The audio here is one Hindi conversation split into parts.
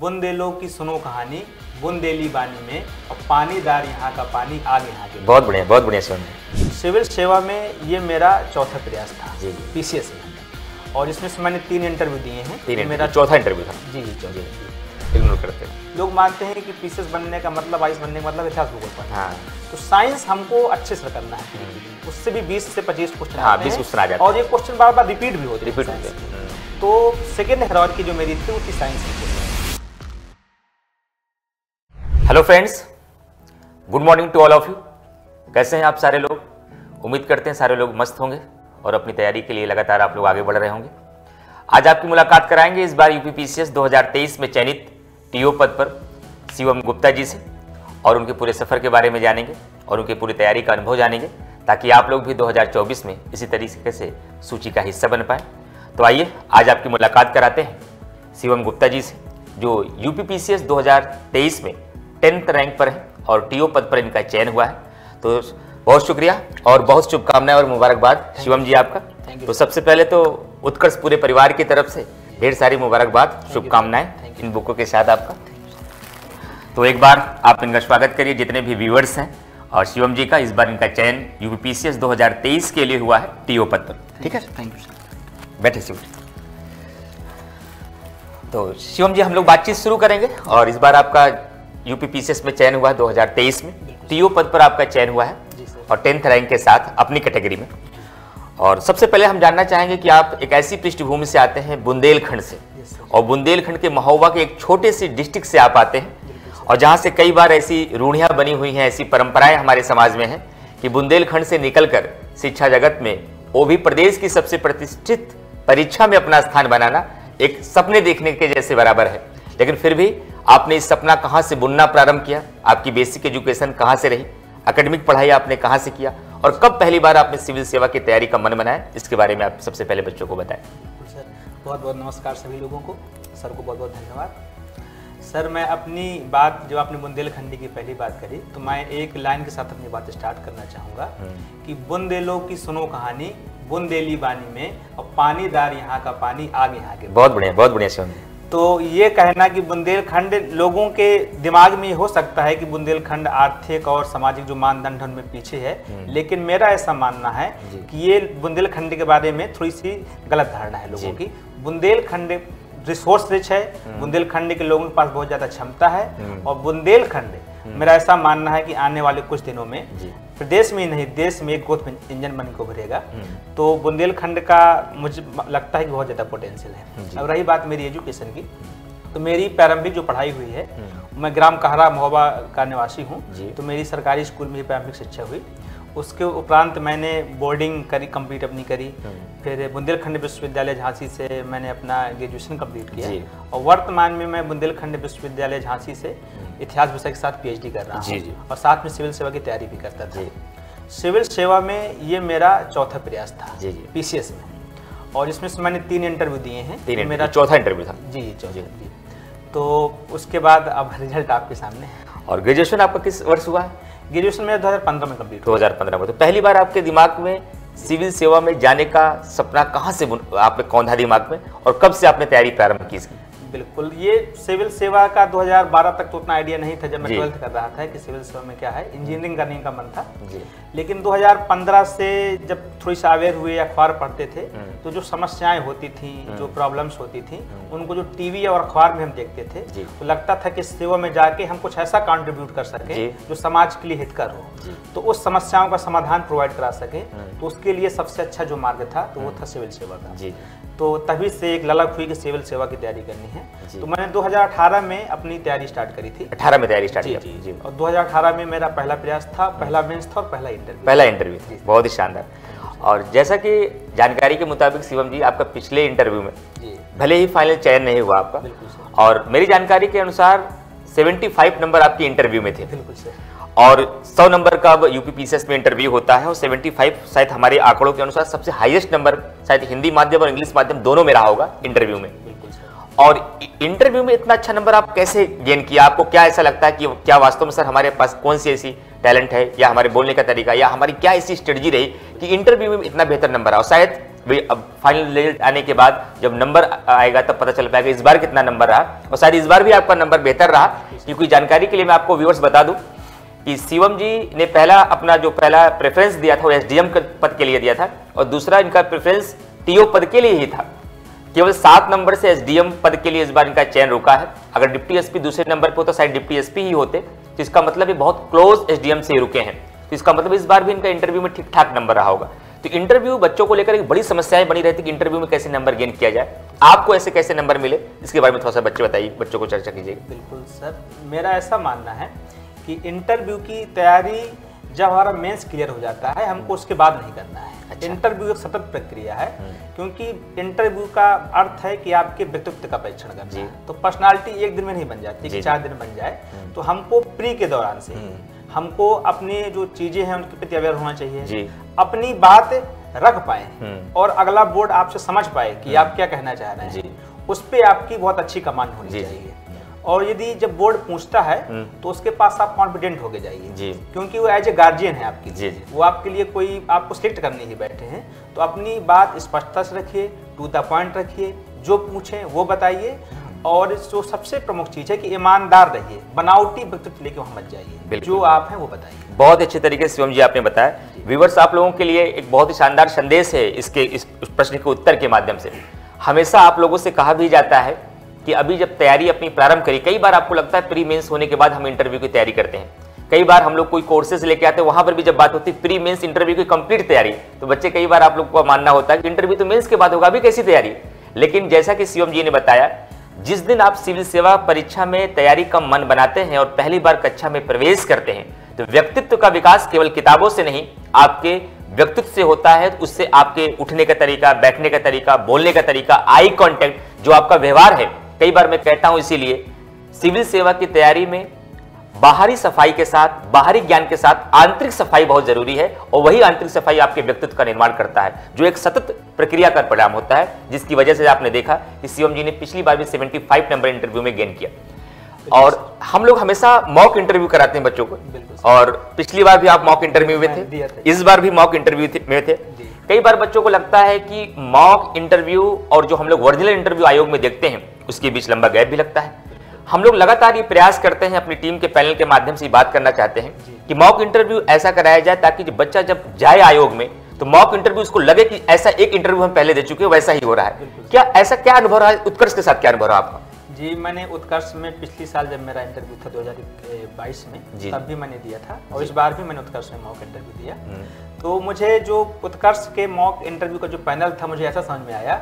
बुंदेलों की सुनो कहानी, बुंदेली बानी में, और पानीदार यहाँ का पानी आग यहाँ के। बहुत बढ़िया सुन। सिविल सेवा में ये मेरा चौथा प्रयास था जी। पीसीएस में, और इसमें से मैंने 3 इंटरव्यू दिए हैं। तीन मेरा चौथा इंटरव्यू था। जी चौथा। इग्नोर करते हैं। लोग मानते हैं कि पीसीएस बनने का मतलब, आईएएस बनने का मतलब इतिहास भूगोल पढ़ना। हाँ। तो साइंस हमको अच्छे से करना है, उससे भी 20 से 25 क्वेश्चन हाँ, आते 20 हैं, क्वेश्चन आ जाते हैं। और ये क्वेश्चन बार बार रिपीट भी होते रिपीट हैं। होते हैं। तो सेकेंड हेरोइक की जो मेरी थी वो थी साइंस की। Hello friends, good morning to all of you. कैसे हैं आप सारे लोग? उम्मीद करते हैं सारे लोग मस्त होंगे और अपनी तैयारी के लिए लगातार आप लोग आगे बढ़ रहे होंगे। आज आपकी मुलाकात कराएंगे इस बार यूपीपीसीएस 2023 में चयनित टीओ पद पर शिवम गुप्ता जी से, और उनके पूरे सफर के बारे में जानेंगे और उनकी पूरी तैयारी का अनुभव जानेंगे, ताकि आप लोग भी 2024 में इसी तरीके से सूची का हिस्सा बन पाए। तो आइए आज आपकी मुलाकात कराते हैं शिवम गुप्ता जी से, जो यूपीपीसीएस 2023 में 10th रैंक पर है और टीओ पद पर इनका चयन हुआ है। तो बहुत शुक्रिया और बहुत शुभकामनाएं और मुबारकबाद शिवम जी आपका। तो सबसे पहले तो उत्कर्ष पूरे परिवार की तरफ से ढेर सारी मुबारकबाद, शुभकामनाएं इन बुकों के साथ आपका। तो एक बार आप इनका स्वागत करिए जितने भी व्यूअर्स हैं, और शिवम जी का इस बार इनका चयन यूपीपीसीएस 2023 के लिए हुआ है टीओ पद पर। ठीक है, थैंक यू सर। बैठे शिवम जी। तो शिवम जी हम लोग बातचीत शुरू करेंगे, और इस बार आपका यूपीपीसीएस में चयन हुआ है 2023 में, टीओ पद पर आपका चयन हुआ है और 10th रैंक के साथ अपनी कैटेगरी में। और सबसे पहले हम जानना चाहेंगे कि आप एक ऐसी पृष्ठभूमि से आते हैं बुंदेलखंड से, और बुंदेलखंड के महोबा के एक छोटे से डिस्ट्रिक्ट से आप आते हैं, और जहां से कई बार ऐसी रूढ़ियां बनी हुई हैं, ऐसी परंपराएं हमारे समाज में हैं कि बुंदेलखंड से निकलकर शिक्षा जगत में, वो भी प्रदेश की सबसे प्रतिष्ठित परीक्षा में अपना स्थान बनाना एक सपने देखने के जैसे बराबर है। लेकिन फिर भी आपने इस सपना कहां से बुनना प्रारंभ किया? आपकी बेसिक एजुकेशन कहां से रही? एकेडमिक पढ़ाई आपने कहां से किया, और कब पहली बार आपने सिविल सेवा की तैयारी का मन बनाया? इसके बारे में आप सबसे पहले बच्चों को बताएं। सर बहुत बहुत नमस्कार सभी लोगों को, सर को बहुत बहुत धन्यवाद। सर मैं अपनी बात, जो आपने बुंदेलखंडी की पहली बात करी, तो मैं एक लाइन के साथ अपनी बात स्टार्ट करना चाहूँगा कि बुंदेलों की सुनो कहानी, बुंदेली बानी में, और पानीदार यहाँ का पानी आग यहाँ के। बहुत बढ़िया शिवम जी। तो ये कहना कि बुंदेलखंड, लोगों के दिमाग में हो सकता है कि बुंदेलखंड आर्थिक और सामाजिक जो मानदंड में पीछे है, लेकिन मेरा ऐसा मानना है कि ये बुंदेलखंड के बारे में थोड़ी सी गलत धारणा है लोगों की। बुंदेलखंड रिसोर्स रिच है, बुंदेलखंड के लोगों के पास बहुत ज़्यादा क्षमता है, और बुंदेलखंड मेरा ऐसा मानना है कि आने वाले कुछ दिनों में प्रदेश में ही नहीं, देश में एक ग्रोथ इंजन बन के उभरेगा। तो बुंदेलखंड का मुझे लगता है कि बहुत ज़्यादा पोटेंशियल है। अब रही बात मेरी एजुकेशन की, तो मेरी प्रारंभिक जो पढ़ाई हुई है, मैं ग्राम कहरा महोबा का निवासी हूँ, तो मेरी सरकारी स्कूल में ही प्रारंभिक शिक्षा हुई। उसके उपरांत मैंने बोर्डिंग करी, कंप्लीट अपनी करी। फिर बुंदेलखंड विश्वविद्यालय झांसी से मैंने अपना ग्रेजुएशन कंप्लीट किया, और वर्तमान में मैं बुंदेलखंड विश्वविद्यालय झांसी से इतिहास विषय के साथ पीएचडी कर रहा हूँ, और साथ में सिविल सेवा की तैयारी भी करता था। सिविल सेवा में ये मेरा चौथा प्रयास था पीसीएस में, और इसमें से मैंने 3 इंटरव्यू दिए हैं। मेरा चौथा इंटरव्यू था। जी। तो उसके बाद अब रिजल्ट आपके सामने है। और ग्रेजुएशन आपका किस वर्ष हुआ है? ग्रेजुएशन मेरा 2015 में कंप्लीट। 2015 में। तो पहली बार आपके दिमाग में सिविल सेवा में जाने का सपना कहाँ से आपने कौंधा दिमाग में, और कब से आपने तैयारी प्रारंभ की इसकी? बिल्कुल, ये सिविल सेवा का 2012 तक तो उतना आइडिया नहीं था जब मैं 12th कर रहा था कि सिविल सेवा में क्या है। इंजीनियरिंग करने का मन था, लेकिन 2015 से जब थोड़ी सा अवेयर हुए, अखबार पढ़ते थे, तो जो समस्याएं होती थी, जो प्रॉब्लम्स होती थी, उनको जो टीवी और अखबार में हम देखते थे, तो लगता था कि सेवा में जाके हम कुछ ऐसा कंट्रीब्यूट कर सके जो समाज के लिए हितकर हो, तो उस समस्याओं का समाधान प्रोवाइड करा सके। तो उसके लिए सबसे अच्छा जो मार्ग था तो वो था सिविल सेवा का। तो तभी से एक ललक हुई कि सिविल सेवा की तैयारी करनी है। तो मैंने 2018 में अपनी तैयारी स्टार्ट करी थी। 18 में तैयारी स्टार्ट की? जी। और 2018 में मेरा पहला प्रयास था, पहला मेंस था और पहला इंटरव्यू थी। बहुत ही शानदार। और जैसा कि जानकारी के मुताबिक शिवम जी, आपका पिछले इंटरव्यू में भले ही फाइनल चयन नहीं हुआ आपका, और मेरी जानकारी के अनुसार 75 नंबर आपकी इंटरव्यू में थे। बिल्कुल सर। और 100 नंबर का अब यूपीपीसीएस में इंटरव्यू होता है, और 75 शायद हमारे आंकड़ों के अनुसार सबसे हाईएस्ट नंबर शायद हिंदी माध्यम और इंग्लिश माध्यम दोनों में रहा होगा इंटरव्यू में। और इंटरव्यू में इतना अच्छा नंबर आप कैसे गेन किया? आपको क्या ऐसा लगता है कि क्या वास्तव में सर हमारे पास कौन सी ऐसी टैलेंट है, या हमारे बोलने का तरीका, या हमारी क्या ऐसी स्ट्रेटजी रही कि इंटरव्यू में इतना बेहतर नंबर आओ? शायद भाई अब फाइनल रिजल्ट आने के बाद जब नंबर आएगा तब पता चल पाएगा इस बार कितना नंबर रहा, और शायद इस बार भी आपका नंबर बेहतर रहा। क्योंकि जानकारी के लिए मैं आपको व्यूअर्स बता दूं कि शिवम जी ने अपना जो पहला प्रेफरेंस दिया था वो एसडीएम पद के लिए दिया था, और दूसरा इनका प्रेफरेंस टीओ पद के लिए ही था। केवल 7 नंबर से एसडीएम पद के लिए इस बार इनका चयन रुका है। अगर डिप्टी एसपी दूसरे नंबर पे होता शायद डिप्टी एसपी ही होते, तो इसका मतलब ये बहुत क्लोज एसडीएम से रुके हैं। तो इसका मतलब इस बार भी इनका इंटरव्यू में ठीक ठाक नंबर रहा होगा। तो इंटरव्यू बच्चों को लेकर एक बड़ी समस्याएं बनी रहती कि इंटरव्यू में कैसे नंबर गेन किया जाए। आपको ऐसे कैसे नंबर मिले, इसके बारे में थोड़ा सा बच्चों को चर्चा कीजिए। बिल्कुल सर, मेरा ऐसा मानना है कि इंटरव्यू की तैयारी जब हमारा मेंस क्लियर हो जाता है हमको उसके बाद नहीं करना है। अच्छा। इंटरव्यू एक सतत प्रक्रिया है, क्योंकि इंटरव्यू का अर्थ है कि आपके व्यक्तित्व का परीक्षण करना है। तो पर्सनालिटी एक दिन में नहीं बन जाती कि 4 दिन बन जाए। तो हमको प्री के दौरान से हमको अपनी जो चीजें हैं उनके प्रति अवेयर होना चाहिए, अपनी बात रख पाए और अगला बोर्ड आपसे समझ पाए कि आप क्या कहना चाह रहे हैं। उस पर आपकी बहुत अच्छी कमांड होनी चाहिए। और यदि जब बोर्ड पूछता है तो उसके पास आप कॉन्फिडेंट होके जाइए, क्योंकि वो एज ए गार्जियन है आपकी, वो आपके लिए कोई आपको सिलेक्ट करने ही बैठे हैं। तो अपनी बात स्पष्टता से रखिए, टू द पॉइंट रखिए, जो पूछें वो बताइए। और जो सबसे प्रमुख चीज है कि ईमानदार रहिए, बनावटी व्यक्तित्व लेके वहां मत जाइए, जो आप हैं वो बताइए। बहुत अच्छे तरीके से शिवम जी आपने बताया। व्यूअर्स, आप लोगों के लिए एक बहुत ही शानदार संदेश है इस प्रश्न के उत्तर के माध्यम से। हमेशा आप लोगों से कहा भी जाता है कि अभी जब तैयारी अपनी प्रारंभ करी, कई बार आपको लगता है प्री मेंस होने के बाद हम इंटरव्यू की तैयारी करते हैं। कई बार हम लोग कोई कोर्सेज लेके आते हैं, वहां पर भी जब बात होती है प्री मेंस इंटरव्यू की कंप्लीट तैयारी, तो बच्चे कई बार आप लोग को मानना होता है कि इंटरव्यू तो मेंस के बाद होगा, अभी कैसी तैयारी। लेकिन जैसा कि शिवम जी ने बताया, जिस दिन आप सिविल सेवा परीक्षा में तैयारी का मन बनाते हैं और पहली बार कक्षा में प्रवेश करते हैं, तो व्यक्तित्व का विकास केवल किताबों से नहीं, आपके व्यक्तित्व से होता है। उससे आपके उठने का तरीका, बैठने का तरीका, बोलने का तरीका, आई कांटेक्ट, जो आपका व्यवहार है। कई बार मैं कहता हूं इसीलिए सिविल सेवा की तैयारी में बाहरी सफाई के साथ, बाहरी ज्ञान के साथ आंतरिक सफाई बहुत जरूरी है, और वही आंतरिक सफाई आपके व्यक्तित्व का निर्माण करता है, जो एक सतत प्रक्रिया का परिणाम होता है, जिसकी वजह से आपने देखा कि शिवम जी ने पिछली बार भी 75 नंबर इंटरव्यू में गेन किया। और हम लोग हमेशा मॉक इंटरव्यू कराते हैं बच्चों को, और पिछली बार भी आप मॉक इंटरव्यू में थे, इस बार भी मॉक इंटरव्यू में थे। कई बार बच्चों को लगता है कि मॉक इंटरव्यू और जो हम लोग ओरिजिनल इंटरव्यू आयोग में देखते हैं उसके बीच लंबा गैप भी लगता है। हम लोग लगातार ये प्रयास करते हैं, अपनी टीम के पैनल के माध्यम से बात करना चाहते हैं कि मॉक इंटरव्यू ऐसा कराया जाए ताकि जब बच्चा जब जाए आयोग में तो मॉक इंटरव्यू उसको लगे कि ऐसा एक इंटरव्यू हम पहले दे चुके हैं, वैसा ही हो रहा है। क्या ऐसा क्या अनुभव रहा है उत्कर्ष के साथ, क्या अनुभव रहा आपका? जी, मैंने उत्कर्ष में पिछली साल जब मेरा इंटरव्यू था 2022 में, तब भी मैंने दिया था, और इस बार भी मैंने उत्कर्ष में मॉक इंटरव्यू दिया। तो मुझे जो उत्कर्ष के मॉक इंटरव्यू का जो पैनल था, मुझे ऐसा समझ में आया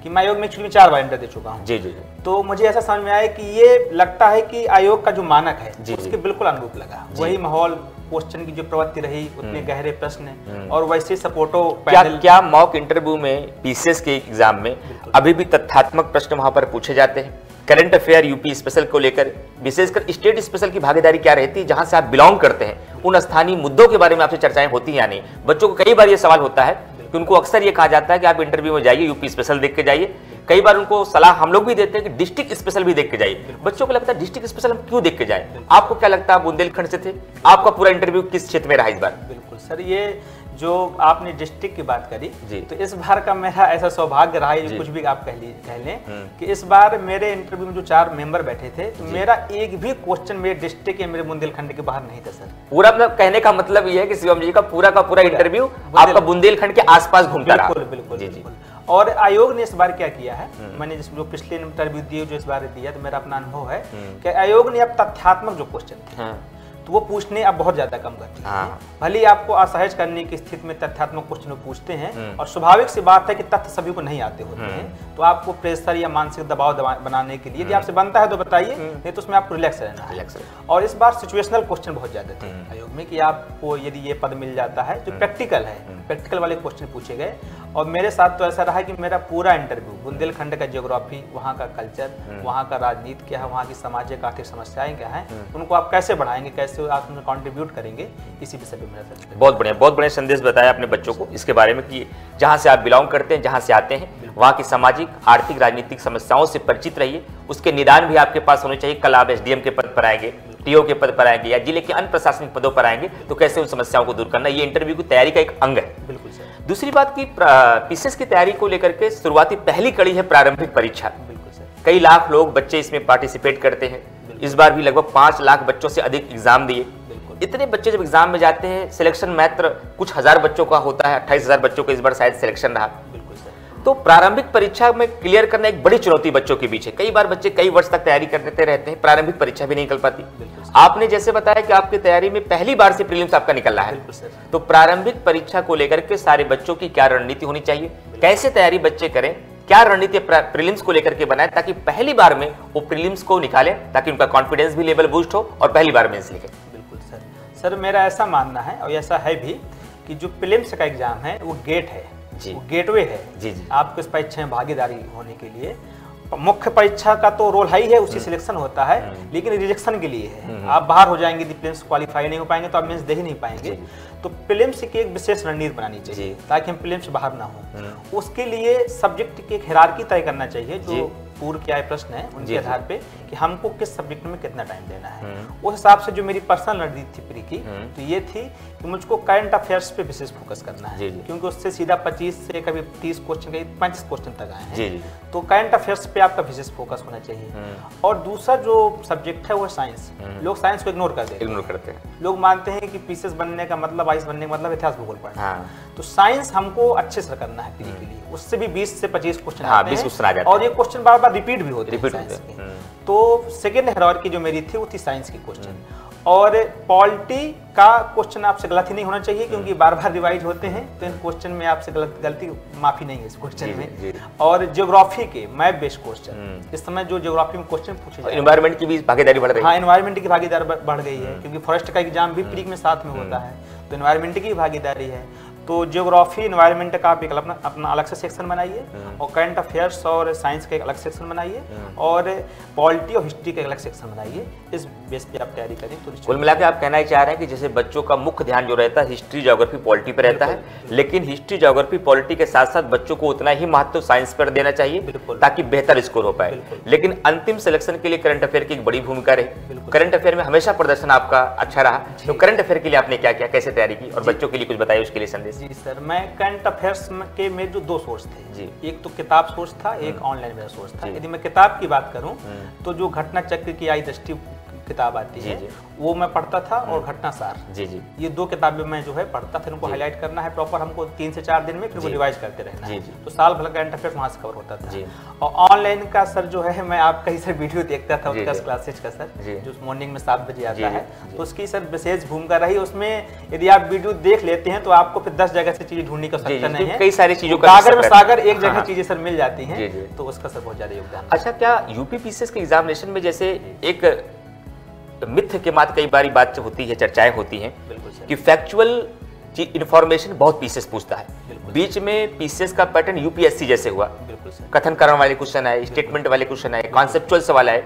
कि मैं आयोग में एक्चुअली 4 बार इंटरव्यू दे चुका हूँ। जी। तो मुझे ऐसा समझ में आया कि ये लगता है कि आयोग का जो मानक है उसके बिल्कुल अनुरूप लगा। वही माहौल, क्वेश्चन की जो प्रवृत्ति रही, उतने गहरे प्रश्न, और वैसे सपोर्टो पैनल। क्या मॉक इंटरव्यू में पीसीएस के एग्जाम में अभी भी तथ्यात्मक प्रश्न वहां पर पूछे जाते हैं? करंट अफेयर यूपी स्पेशल को लेकर, विशेषकर स्टेट स्पेशल की भागीदारी क्या रहती है, जहां से आप बिलोंग करते हैं, उन स्थानीय मुद्दों के बारे में आपसे चर्चाएं होती हैं या नहीं? बच्चों को कई बार ये सवाल होता है कि उनको अक्सर ये कहा जाता है कि आप इंटरव्यू में जाइए, यूपी स्पेशल देख के जाइए। कई बार उनको सलाह हम लोग भी देते हैं कि डिस्ट्रिक्ट स्पेशल भी देख के जाइए। बच्चों को लगता है डिस्ट्रिक्ट स्पेशल हम क्यों देख के जाएं? आपको क्या लगता है? बुंदेलखंड से थे, आपका पूरा इंटरव्यू किस क्षेत्र में रहा इस बार? बिल्कुल सर, ये जो आपने डिस्ट्रिक्ट की बात करी, तो इस बार का मेरा ऐसा सौभाग्य रहा है, कुछ भी आप कह लें कि इस बार मेरे इंटरव्यू में जो 4 मेंबर बैठे थे, तो मेरा एक भी क्वेश्चन मेरे डिस्ट्रिक्ट या मेरे बुंदेलखंड के बाहर नहीं था सर। पूरा मतलब कहने का मतलब ये है कि शिवम जी का पूरा इंटरव्यू आपका बुंदेलखंड के आसपास घूमता रहा। बिल्कुल। और आयोग ने इस बार क्या किया है, मैंने जो पिछले इंटरव्यू दिए, जो इस बार दिया, तो मेरा अपना अनुभव है कि आयोग ने अब तथ्यात्मक जो क्वेश्चन थे तो वो पूछने अब बहुत ज्यादा कम करते हैं। भले ही आपको असहज करने की स्थिति में तथ्यात्मक क्वेश्चन पूछते हैं, और स्वाभाविक सी बात है कि तथ्य सभी को नहीं आते होते हैं, तो आपको प्रेशर या मानसिक दबाव बनाने के लिए यदि आपसे बनता है तो बताइए, नहीं तो उसमें आपको रिलैक्स रहना है। और इस बार सिचुएशनल क्वेश्चन बहुत ज्यादा थे आयोग में कि आपको यदि ये पद मिल जाता है, जो प्रैक्टिकल है, प्रैक्टिकल वाले क्वेश्चन पूछे गए। और मेरे साथ तो ऐसा रहा कि मेरा पूरा इंटरव्यू बुंदेलखंड का ज्योग्राफी, वहाँ का कल्चर, वहाँ का राजनीति क्या है, वहाँ की सामाजिक आर्थिक समस्याएं क्या हैं, उनको आप कैसे बढ़ाएंगे, कैसे आप उनमें कंट्रीब्यूट करेंगे, इसी विषय पे मेरा सर। बहुत बढ़िया संदेश बताया अपने बच्चों को इसके बारे में कि जहाँ से आप बिलोंग करते हैं, जहाँ से आते हैं, वहाँ की सामाजिक, आर्थिक, राजनीतिक समस्याओं से परिचित रहिए। उसके निदान भी आपके पास होने चाहिए। कल आप एसडीएम के पद पर आएंगे, टीओ के पद पर आएंगे, या जिले के अन्य प्रशासनिक पदों पर आएंगे, तो कैसे उन समस्याओं को दूर करना, ये इंटरव्यू की तैयारी का एक अंग है। बिल्कुल सर। दूसरी बात की पीसीएस की तैयारी को लेकर के शुरुआती पहली कड़ी है प्रारंभिक परीक्षा। बिल्कुल सर। कई लाख लोग बच्चे इसमें पार्टिसिपेट करते हैं। इस बार भी लगभग 5 लाख बच्चों से अधिक एग्जाम दिए। इतने बच्चे जब एग्जाम में जाते हैं, सिलेक्शन मात्र कुछ हजार बच्चों का होता है। 28,000 बच्चों का इस बार शायद सिलेक्शन रहा। तो प्रारंभिक परीक्षा में क्लियर करना एक बड़ी चुनौती बच्चों के बीच है। कई बार बच्चे कई वर्ष तक तैयारी करते रहते हैं, प्रारंभिक परीक्षा भी नहीं निकल पाती। आपने जैसे बताया कि आपकी तैयारी में पहली बार से प्रीलिम्स आपका निकल रहा है, तो प्रारंभिक परीक्षा को लेकर के सारे बच्चों की क्या रणनीति होनी चाहिए, कैसे तैयारी बच्चे करें, क्या रणनीति प्रीलिम्स को लेकर के बनाए ताकि पहली बार में वो प्रीलिम्स को निकालें, ताकि उनका कॉन्फिडेंस भी लेवल बूस्ट हो और पहली बार मेंस लिखें। बिल्कुल सर, मेरा ऐसा मानना है और ऐसा है भी कि जो प्रीलिम्स का एग्जाम है वो गेट है, वो गेटवे है जी। आपको इस परीक्षा में भागीदारी होने के लिए। मुख्य परीक्षा का तो रोल है ही है, उसी सिलेक्शन होता है, लेकिन रिजेक्शन के लिए है। आप बाहर हो जाएंगे, यदि प्रीलिम्स क्वालिफाई नहीं हो पाएंगे तो आप मेंस दे ही नहीं पाएंगे। तो प्रीलिम्स की एक विशेष रणनीति बनानी चाहिए ताकि हम प्रीलिम्स बाहर ना हो। उसके लिए सब्जेक्ट की एक हायरार्की तय करना चाहिए, जो पूर्व के आए प्रश्न है उनके आधार पे कि हमको किस सब्जेक्ट में कितना टाइम देना है। उस हिसाब से जो मेरी पर्सनल रणनीति थी प्री की, तो ये थी कि मुझको करंट अफेयर्स पे विशेष फोकस करना है, क्योंकि उससे सीधा 25 से कभी 30 क्वेश्चन, कभी 35 क्वेश्चन तक आए हैं। तो करंट अफेयर्स पे आपका विशेष फोकस होना चाहिए। और दूसरा जो सब्जेक्ट है वो साइंस। लोग साइंस को इग्नोर करते हैं। लोग मानते हैं कि पीसीएस बनने का मतलब, आईएएस बनने का मतलब इतिहास भूगोल पढ़ना। तो साइंस हमको अच्छे से करना है प्री के लिए। उससे भी 20 से 25 क्वेश्चन आते हैं और ये क्वेश्चन बार बार रिपीट भी होते हैं। तो सेकेंड हायरार्की जो मेरी थी वो थी साइंस की क्वेश्चन। और पॉलिटी का क्वेश्चन आपसे गलत ही नहीं होना चाहिए, क्योंकि बार बार रिवाइज होते हैं, तो इन क्वेश्चन में आपसे गलती माफी नहीं है इस क्वेश्चन में। और ज्योग्राफी के मैप बेस्ड क्वेश्चन, इस समय जो ज्योग्राफी में क्वेश्चन पूछे जाते हैं, एनवायरनमेंट की भी भागीदारी बढ़ रही है। हाँ, एनवायरमेंट की भागीदारी बढ़ गई है, क्योंकि फॉरेस्ट का एग्जाम भी प्री में साथ में होता है, तो एनवायरमेंट की भागीदारी है। तो ज्योग्राफी, एनवायरमेंट का आप एक अपना अलग से सेक्शन बनाइए, और करंट अफेयर्स और साइंस का एक अलग सेक्शन बनाइए, और पॉलिटी और हिस्ट्री का एक अलग सेक्शन बनाइए। इस बेस पे आप तैयारी करें। तो कुल मिला के आप कहना ही चाह रहे हैं कि जैसे बच्चों का मुख्य ध्यान जो रहता है हिस्ट्री, ज्योग्राफी, पॉलिटी पर रहता है, लेकिन हिस्ट्री, ज्योग्राफी, पॉलिटी के साथ साथ बच्चों को उतना ही महत्व साइंस पर देना चाहिए ताकि बेहतर स्कोर हो पाए। लेकिन अंतिम सिलेक्शन के लिए करंट अफेयर की एक बड़ी भूमिका रही। करंट अफेयर में हमेशा प्रदर्शन आपका अच्छा रहा, तो करंट अफेयर के लिए आपने क्या किया, कैसे तैयारी की, और बच्चों के लिए कुछ बताइए उसके लिए संदेश। जी सर, मैं करंट अफेयर्स के मेरे जो 2 सोर्स थे जी, एक तो किताब सोर्स था, एक ऑनलाइन मेरा सोर्स था। यदि मैं किताब की बात करूं तो जो घटना चक्र की आई दृष्टि किताब आती है वो मैं पढ़ता था, और घटनासार, ये 2 किताबें मैं जो है पढ़ता था। उनको हाईलाइट करना है प्रॉपर, हमको 3 से 4 दिन में, फिर वो रिवाइज करते रहना है। तो साल भर करंट अफेयर्स वहां से कवर होता था। और ऑनलाइन का सर जो है, मैं आप कहीं से वीडियो देखता था उसका क्लासेज का सर, जो मॉर्निंग में 7 बजे आता है, तो उसकी सर विशेष भूमिका रही। उसमें यदि आप वीडियो देख लेते हैं तो आपको फिर 10 जगह से चीजें ढूंढने का सकता नहीं है, कई सारी चीजों का सागर में सागर एक जगह चीजें सर मिल जाती हैं, तो उसका सर बहुत ज्यादा योगदान। अच्छा, क्या यूपी पीसीएस के एग्जामिनेशन में जैसे एक मिथ्य के मात्र कई बारी बात होती है, चर्चाएं होती हैं कि फैक्चुअल इंफॉर्मेशन बहुत पीसीएस पूछता है, बीच में पीसीएस का पैटर्न यूपीएससी जैसे हुआ, कथन करण वाले क्वेश्चन आए, स्टेटमेंट वाले क्वेश्चन आए, कॉन्सेप्चुअल सवाल आए।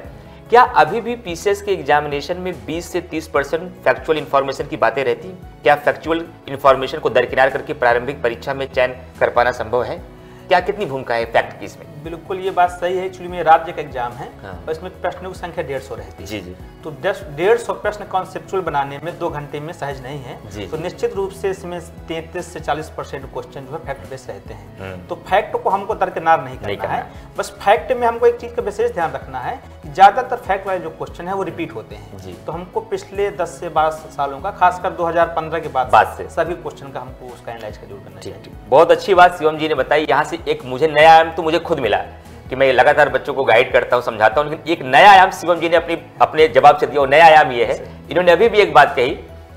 क्या अभी भी पीसीएस के एग्जामिनेशन में 20 से 30% फैक्चुअल इंफॉर्मेशन की बातें रहती हैं? क्या फैक्चुअल इंफॉर्मेशन को दरकिनार करके प्रारंभिक परीक्षा में चयन कर पाना संभव है? क्या कितनी भूमिका है फैक्ट की इसमें? बिल्कुल, ये बात सही है। एक्चुअली में राज्य का एग्जाम है, और इसमें प्रश्नों की संख्या 150 रहती है। जी। तो 150 प्रश्न कॉन्सेप्चुअल बनाने में 2 घंटे में सहज नहीं है। तो निश्चित रूप से इसमें 33 से 40% क्वेश्चन जो है फैक्ट बेस्ड रहते हैं। तो फैक्ट को हमको दरकिनार नहीं करना है, बस फैक्ट में हमको एक चीज का विशेष ध्यान रखना है कि ज्यादातर फैक्ट वाले जो क्वेश्चन है वो रिपीट होते हैं। तो हमको पिछले 10 से 12 सालों का, खासकर 2015 के बाद से सभी क्वेश्चन का हमको उसका एनालाइज जरूर करना चाहिए। बहुत अच्छी बात शिवम जी ने बताई। यहाँ से एक मुझे नया आयाम तो मुझे खुद मिला कि मैं लगातार बच्चों को गाइड करता हूँ, समझाता हूँ, लेकिन एक नया आयाम शिवम जी ने अपने जवाब से दिया। और नया आयाम ये है, इन्होंने अभी भी एक बात कही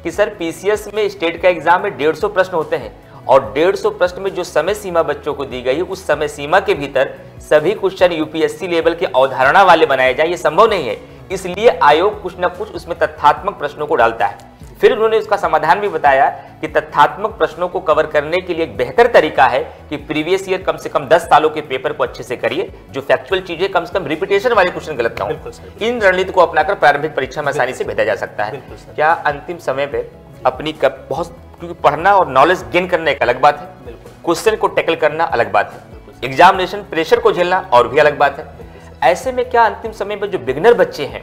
कि सर पीसीएस में स्टेट का एग्जाम में 150 प्रश्न होते हैं, और 150 प्रश्न में जो समय सीमा बच्चों को दी गई है उस समय सीमा के भीतर सभी क्वेश्चन यूपीएससी लेवल के अवधारणा वाले बनाए जाए, ये संभव नहीं है। इसलिए आयोग कुछ न कुछ उसमें तथ्यात्मक प्रश्नों को डालता है। फिर उन्होंने उसका समाधान भी बताया कि तथ्यात्मक प्रश्नों को कवर करने के लिए एक बेहतर तरीका है कि प्रीवियस ईयर कम से कम 10 सालों के पेपर को अच्छे से करिए, जो फैक्चुअल चीजें कम से कम रिपीटेशन वाले क्वेश्चन गलत ना हो। इन रणनीति को अपनाकर प्रारंभिक परीक्षा में आसानी से भेजा जा सकता है। क्या अंतिम समय पे अपनी बहुत, क्योंकि पढ़ना और नॉलेज गेन करना एक अलग बात है, क्वेश्चन को टैकल करना अलग बात है, एग्जामिनेशन प्रेशर को झेलना और भी अलग बात है। ऐसे में क्या अंतिम समय पर जो बिगिनर बच्चे हैं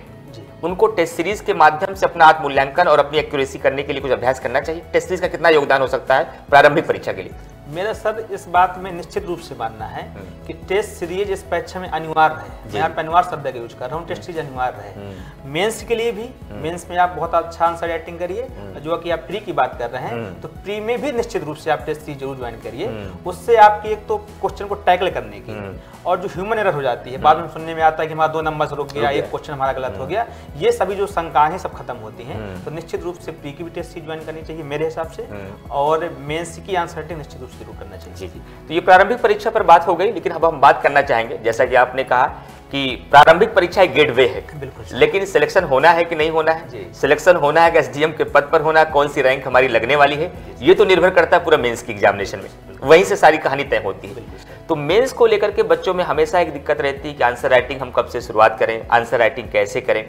उनको टेस्ट सीरीज के माध्यम से अपना आत्म मूल्यांकन और अपनी एक्यूरेसी करने के लिए कुछ अभ्यास करना चाहिए? टेस्ट सीरीज का कितना योगदान हो सकता है प्रारंभिक परीक्षा के लिए? मेरा सर इस बात में निश्चित रूप से मानना है कि टेस्ट सीरीज इस परीक्षा में अनिवार्य है। मैं यहाँ पे अनिवार्य शब्द का यूज कर रहा हूँ, टेस्ट सीरीज अनिवार्य है। मेंस के लिए भी, मेंस में आप बहुत अच्छा आंसर राइटिंग करिए। जो कि आप प्री की बात कर रहे हैं, तो प्री में भी निश्चित रूप से आप टेस्ट सीरीज जरूर ज्वाइन करिए। उससे आपकी एक तो क्वेश्चन को टैकल करने की, और जो ह्यूमन एरर हो जाती है, बाद में सुनने में आता है कि हमारा 2 नंबर से रुक गया, एक क्वेश्चन हमारा गलत हो गया, ये सभी जो शंकाएं हैं सब खत्म होती हैं। तो निश्चित रूप से प्री की भी टेस्ट सीरीज ज्वाइन करनी चाहिए मेरे हिसाब से, और मेंस की आंसर राइटिंग निश्चित रूप से जरूर करना चाहिए। जी। तो ये प्रारंभिक परीक्षा पर बात हो गई, लेकिन अब हम बात करना चाहेंगे, जैसा कि आपने कहा कि प्रारंभिक परीक्षा एक गेटवे है, लेकिन सिलेक्शन होना है कि नहीं होना है, सिलेक्शन होना है कि एसडीएम के पद पर होना है, कौन सी रैंक हमारी लगने वाली है, ये तो निर्भर करता है पूरा मेंस की एग्जामिनेशन में, वहीं से सारी कहानी तय होती है। तो मेंस को लेकर के बच्चों में हमेशा एक दिक्कत रहती है कि आंसर राइटिंग हम कब से शुरुआत करें, आंसर राइटिंग कैसे करें,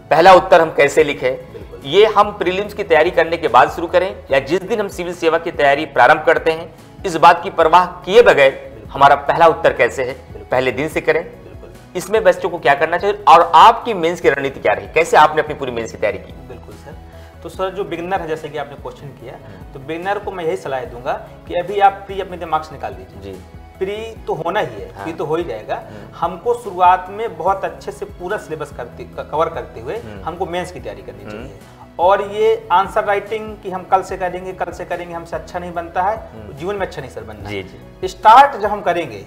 पहला उत्तर हम कैसे लिखें, ये हम प्रीलिम्स की तैयारी करने के बाद शुरू करें या जिस दिन हम सिविल सेवा की तैयारी प्रारंभ करते हैं, इस बात की परवाह किए बगैर हमारा पहला उत्तर कैसे है, पहले दिन से करें। इसमें बच्चों को क्या करना चाहिए और आपकी मेंस की रणनीति क्या रही, कैसे आपने अपनी पूरी मेंस की तैयारी की? बिल्कुल सर, तो सर जो बिगिनर है, जैसे कि आपने क्वेश्चन किया, तो बिगिनर को मैं यही सलाह दूंगा कि अभी आप प्री अपने दिमाग से निकाल दीजिए। प्री तो होना ही है, प्री तो हो ही जाएगा। हमको शुरुआत में बहुत अच्छे से पूरा सिलेबस कवर करते हुए हमको मेंस की तैयारी करनी चाहिए। और ये आंसर राइटिंग कि हम कल से करेंगे हमसे अच्छा नहीं बनता है, तो जीवन में अच्छा नहीं सर बनना है। स्टार्ट जब हम करेंगे,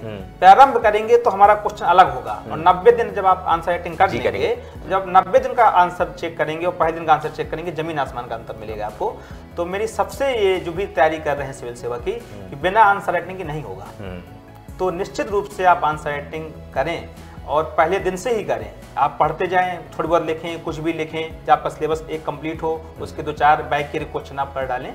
प्रारंभ करेंगे, तो हमारा क्वेश्चन अलग होगा। और 90 दिन जब आप आंसर राइटिंग कर लेंगे, तो जब 90 दिन का आंसर चेक करेंगे और पहले दिन का आंसर चेक करेंगे, जमीन आसमान का अंतर मिलेगा आपको। तो मेरी सबसे ये जो भी तैयारी कर रहे हैं सिविल सेवा की, कि बिना आंसर राइटिंग की नहीं होगा। तो निश्चित रूप से आप आंसर राइटिंग करें और पहले दिन से ही करें। आप पढ़ते जाएं, थोड़ी बहुत लिखें, कुछ भी लिखें, जब आपका सिलेबस एक कंप्लीट हो, उसके 2-4 बैक के क्वेश्चन आप पढ़ डालें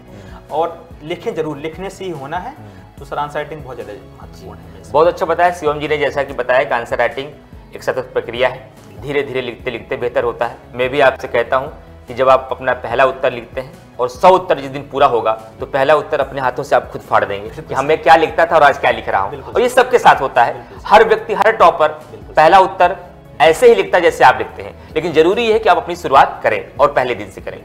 और लिखें जरूर, लिखने से ही होना है। तो सर आंसर राइटिंग बहुत ज़्यादा महत्वपूर्ण है। बहुत अच्छा बताया शिवम जी ने, जैसा कि बताया कि आंसर राइटिंग एक सतत प्रक्रिया है, धीरे धीरे लिखते लिखते बेहतर होता है। मैं भी आपसे कहता हूँ कि जब आप अपना पहला उत्तर लिखते हैं और 100 उत्तर जिस दिन पूरा होगा, तो पहला उत्तर अपने हाथों से आप खुद फाड़ देंगे कि हमें क्या लिखता था और आज क्या लिख रहा हूँ। और ये सबके साथ होता है, हर व्यक्ति, हर टॉपर पहला उत्तर ऐसे ही लिखता है जैसे आप लिखते हैं, लेकिन जरूरी है कि आप अपनी शुरुआत करें और पहले दिन से करें।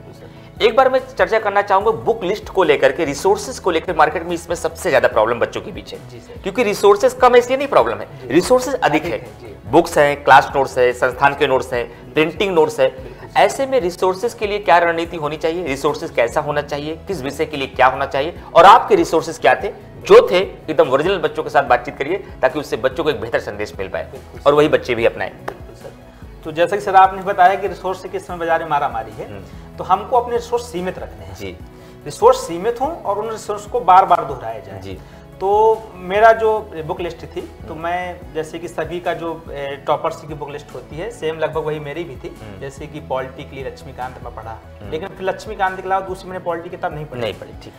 एक बार मैं चर्चा करना चाहूंगा बुक लिस्ट को लेकर के, रिसोर्सेज को लेकर। मार्केट में इसमें सबसे ज्यादा प्रॉब्लम बच्चों के बीच है, क्योंकि रिसोर्सेज कम है इसलिए नहीं प्रॉब्लम है, रिसोर्सेज अधिक है। बुक्स हैं, क्लास नोट्स है, संस्थान के नोट्स हैं, प्रिंटिंग नोट्स है। ऐसे में रिसोर्सेज के लिए क्या रणनीति होनी चाहिए, रिसोर्सेज कैसा होना चाहिए, किस विषय के लिए क्या होना चाहिए, और आपके रिसोर्सेज क्या थे, जो थे एकदम ओरिजिनल बच्चों के साथ बातचीत करिए, ताकि उससे बच्चों को एक बेहतर संदेश मिल पाए और वही बच्चे भी अपनाएं। तो जैसा कि सर आपने बताया कि रिसोर्स से किस समय बाजार में मारामारी है, तो हमको अपने रिसोर्स सीमित रखने हैं जी। रिसोर्स सीमित हों और उन रिसोर्स को बार बार दोहराया जाए जी। तो मेरा जो बुक लिस्ट थी, तो मैं जैसे कि सभी का जो टॉपर्स की बुक लिस्ट होती है, सेम लगभग वही मेरी भी थी। जैसे कि पॉलिटी के लिए लक्ष्मीकांत में पढ़ा, लेकिन फिर लक्ष्मीकांत के अलावा दूसरी मैंने पॉलिटी किताब नहीं पढ़ी। ठीक।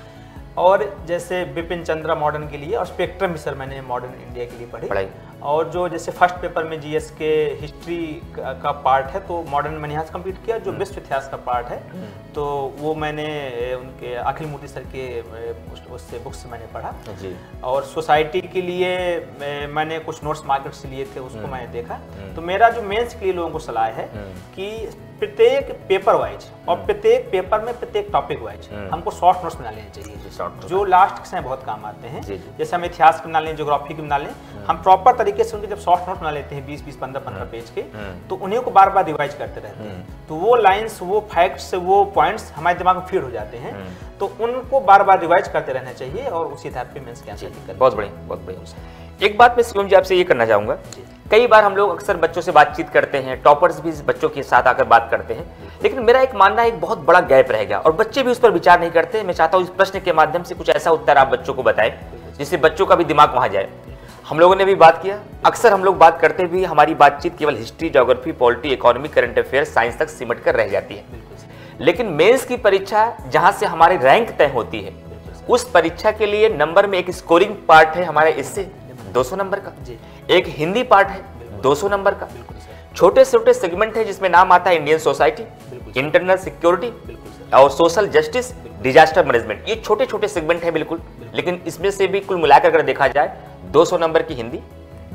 और जैसे बिपिन चंद्रा मॉडर्न के लिए, और स्पेक्ट्रम भी सर मैंने मॉडर्न इंडिया के लिए पढ़ी। और जो जैसे फर्स्ट पेपर में जीएस के हिस्ट्री का पार्ट है, तो मॉडर्न मैंने यहाँ से कंप्लीट किया। जो विश्व इतिहास का पार्ट है, तो वो मैंने उनके अखिल मूर्ति सर के उससे बुक्स से मैंने पढ़ा जी। और सोसाइटी के लिए मैंने कुछ नोट्स मार्केट से लिए थे, उसको मैंने देखा। तो मेरा जो मेंस के लिए लोगों को सलाह है कि प्रत्येक पेपर वाइज और प्रत्येक पेपर में प्रत्येक टॉपिक वाइज हमको शॉर्ट नोट्स बना लेने चाहिए, जो लास्ट के समय बहुत काम आते हैं। जैसे हम इतिहास के बना लें, ज्योग्राफी के बना लें, हम प्रॉपर तरीके से उनके जब शॉर्ट नोट्स बना लेते हैं 20-20, 15-15 पेज के, तो उन्हीं को बार बार रिवाइज करते रहते हैं। तो वो लाइन्स, वो फैक्ट्स, वो पॉइंट्स हमारे दिमाग में फीड हो जाते हैं। तो उनको बार बार रिवाइज करते रहना चाहिए और उसी आधार पे मेंस की आंसर करना। बहुत बढ़िया, बहुत बढ़िया। एक बात मैं शिवम जी आपसे ये करना चाहूंगा, कई बार हम लोग अक्सर बच्चों से बातचीत करते हैं, टॉपर्स भी बच्चों के साथ आकर बात करते हैं, लेकिन मेरा एक मानना है एक बहुत बड़ा गैप रह गया और बच्चे भी उस पर विचार नहीं करते। मैं चाहता हूँ इस प्रश्न के माध्यम से कुछ ऐसा उत्तर आप बच्चों को बताएं जिससे बच्चों का भी दिमाग वहां जाए। हम लोगों ने भी बात किया, अक्सर हम लोग बात करते भी हमारी बातचीत केवल history, geography, polity, economy, current affair, science तक सिमट कर रह जाती है। लेकिन मेंस की परीक्षा जहां से हमारी रैंक तय होती है, उस परीक्षा के लिए नंबर में एक स्कोरिंग पार्ट है हमारे, इससे 200 नंबर का, एक हिंदी पार्ट है 200 नंबर का, छोटे छोटे सेगमेंट है जिसमें नाम आता है इंडियन सोसाइटी, इंटरनल सिक्योरिटी और सोशल जस्टिस, डिजास्टर मैनेजमेंट। ये छोटे छोटे सेगमेंट है बिल्कुल, लेकिन इसमें से भी कुल मिलाकर अगर देखा जाए 200 नंबर की हिंदी,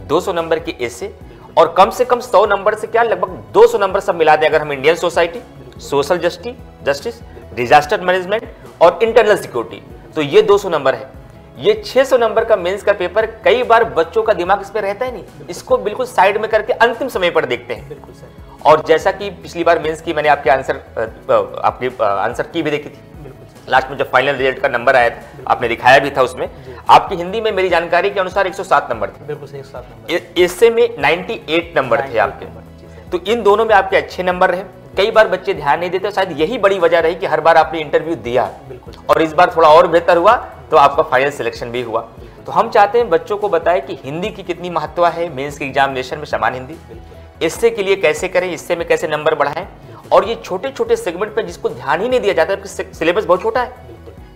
200 नंबर की एसे, और कम से कम 100 नंबर से क्या लगभग 200 नंबर सब मिला दें अगर हम Indian society, social justice, disaster management और इंटरनल सिक्योरिटी, तो ये 200 नंबर है। ये 600 नंबर का मेंस का पेपर कई बार बच्चों का दिमाग इस पे रहता ही नहीं, इसको बिल्कुल साइड में करके अंतिम समय पर देखते हैं। बिल्कुल सर। और जैसा कि पिछली बार मेंस की मैंने आपके आंसर की भी देखी थी, लास्ट में जब फाइनल रिजल्ट का नंबर आया था आपने दिखाया भी था, उसमें आपकी हिंदी में मेरी जानकारी के अनुसार 107 नंबर थे। बिल्कुल सही, 107 नंबर। इससे में 98 नंबर थे आपके, तो इन दोनों में आपके अच्छे नंबर रहे। कई बार बच्चे ध्यान नहीं देते, शायद यही बड़ी वजह रही कि हर बार आपने इंटरव्यू दिया और इस बार थोड़ा और बेहतर हुआ तो आपका फाइनल सिलेक्शन भी हुआ। तो हम चाहते हैं बच्चों को बताएं कि हिंदी की कितनी महत्व है मेंस के एग्जामिनेशन में, समान हिंदी, इससे के लिए कैसे करें, इससे में कैसे नंबर बढ़ाएं, और ये छोटे छोटे सेगमेंट पे जिसको ध्यान ही नहीं दिया जाता है, सिलेबस बहुत छोटा है,